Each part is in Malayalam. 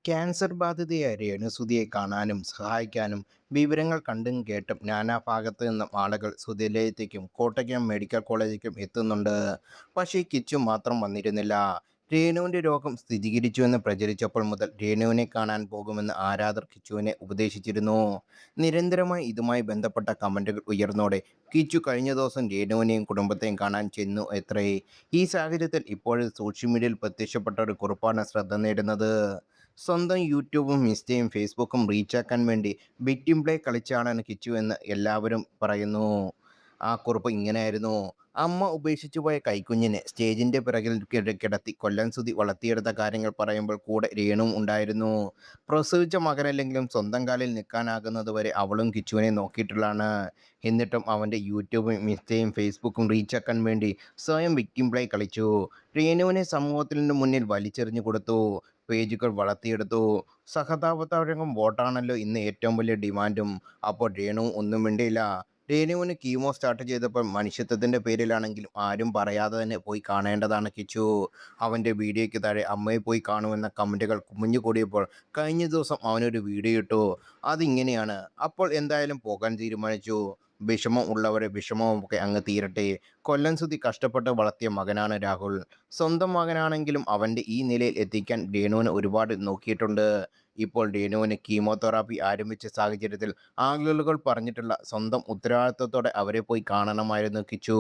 ക്യാൻസർ ബാധിതയായ രേണുസുതിയെ കാണാനും സഹായിക്കാനും വിവരങ്ങൾ കണ്ടും കേട്ടും നാനാഭാഗത്തു നിന്നും ആളുകൾ സുതിയിലേക്കും കോട്ടയ്ക്കൽ മെഡിക്കൽ കോളേജിലേക്കും എത്തുന്നുണ്ട്. പക്ഷേ കിച്ചു മാത്രം വന്നിരുന്നില്ല. രേണുവിൻ്റെ രോഗം സ്ഥിരീകരിച്ചുവെന്ന് പ്രചരിച്ചപ്പോൾ മുതൽ രേണുവിനെ കാണാൻ പോകുമെന്ന് ആരാധകർ കിച്ചുവിനെ ഉപദേശിച്ചിരുന്നു. നിരന്തരമായി ഇതുമായി ബന്ധപ്പെട്ട കമൻറ്റുകൾ ഉയർന്നോടെ കിച്ചു കഴിഞ്ഞ ദിവസം രേണുവിനെയും കുടുംബത്തെയും കാണാൻ ചെന്നു എത്രേ. ഈ സാഹചര്യത്തിൽ ഇപ്പോഴും സോഷ്യൽ മീഡിയയിൽ പ്രത്യക്ഷപ്പെട്ട ഒരു കുറിപ്പാണ് ശ്രദ്ധ നേടുന്നത്. സ്വന്തം യൂട്യൂബും ഇൻസ്റ്റയും ഫേസ്ബുക്കും റീച്ചാക്കാൻ വേണ്ടി വിക്ടിം പ്ലേ കളിച്ചാണ് കിച്ചു എന്ന് എല്ലാവരും പറയുന്നു. ആ കുറിപ്പ് ഇങ്ങനെയായിരുന്നു: അമ്മ ഉപേക്ഷിച്ചു പോയ കൈക്കുഞ്ഞിനെ സ്റ്റേജിൻ്റെ പിറകിൽ കിടത്തി കൊല്ലം സുധി വളർത്തിയെടുത്ത കാര്യങ്ങൾ പറയുമ്പോൾ കൂടെ രേണുവും ഉണ്ടായിരുന്നു. പ്രസവിച്ച മകനല്ലെങ്കിലും സ്വന്തം കാലിൽ നിൽക്കാനാകുന്നതുവരെ അവളും കിച്ചുവിനെ നോക്കിയിട്ടുള്ളതാണ്. എന്നിട്ടും അവൻ്റെ യൂട്യൂബും ഇൻസ്റ്റയും ഫേസ്ബുക്കും റീച്ചാക്കാൻ വേണ്ടി സ്വയം വിക്ടിം പ്ലേ കളിച്ചു. രേണുവിനെ സമൂഹത്തിന് മുന്നിൽ വലിച്ചെറിഞ്ഞു കൊടുത്തു. പേജുകൾ വളർത്തിയെടുത്തു. സഹതാപത്താഴകം വോട്ടാണല്ലോ ഇന്ന് ഏറ്റവും വലിയ ഡിമാൻഡും. അപ്പോൾ രേണു ഒന്നും മിണ്ടിയില്ല. രേണുവിന് കീമോ സ്റ്റാർട്ട് ചെയ്തപ്പോൾ മനുഷ്യത്വത്തിൻ്റെ പേരിലാണെങ്കിലും ആരും പറയാതെ തന്നെ പോയി കാണേണ്ടതാണ് കിച്ചു. അവൻ്റെ വീഡിയോയ്ക്ക് താഴെ അമ്മയെ പോയി കാണുമെന്ന കമൻറ്റുകൾ കുമിഞ്ഞുകൂടിയപ്പോൾ കഴിഞ്ഞ ദിവസം അവനൊരു വീഡിയോ ഇട്ടു. അതിങ്ങനെയാണ്: അപ്പോൾ എന്തായാലും പോകാൻ തീരുമാനിച്ചു. വിഷമം ഉള്ളവരെ വിഷമമൊക്കെ അങ്ങ് തീരട്ടെ. കൊല്ലം സുധി കഷ്ടപ്പെട്ട് വളർത്തിയ മകനാണ് രാഹുൽ. സ്വന്തം മകനാണെങ്കിലും അവൻ്റെ ഈ നിലയിൽ എത്തിക്കാൻ രേണുവിന് ഒരുപാട് നോക്കിയിട്ടുണ്ട്. ഇപ്പോൾ രേണുവിന് കീമോതെറാപ്പി ആരംഭിച്ച സാഹചര്യത്തിൽ ആളുകൾ പറഞ്ഞിട്ടുള്ള സ്വന്തം ഉത്തരവാദിത്തത്തോടെ അവരെ പോയി കാണണമായിരുന്നു കിച്ചു.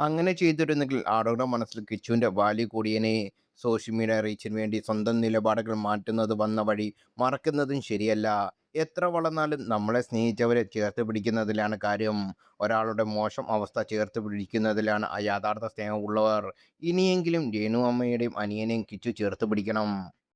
അങ്ങനെ ചെയ്തിരുന്നെങ്കിൽ ആളുകളുടെ മനസ്സിൽ കിച്ചുവിൻ്റെ വാല്യൂ കൂടിയേനെ. സോഷ്യൽ മീഡിയ റീച്ചിന് വേണ്ടി സ്വന്തം നിലപാടുകൾ മാറ്റുന്നത് വന്ന വഴി മറക്കുന്നതും ശരിയല്ല. എത്ര വളർന്നാലും നമ്മളെ സ്നേഹിച്ചവരെ ചേർത്ത് പിടിക്കുന്നതിലാണ് കാര്യം. ഒരാളുടെ മോശം അവസ്ഥ ചേർത്ത് പിടിക്കുന്നതിലാണ് യഥാർത്ഥ സ്നേഹമുള്ളവർ. ഇനിയെങ്കിലും രേണു അമ്മയുടെയും അനിയനെയും കിച്ചു ചേർത്ത് പിടിക്കണം.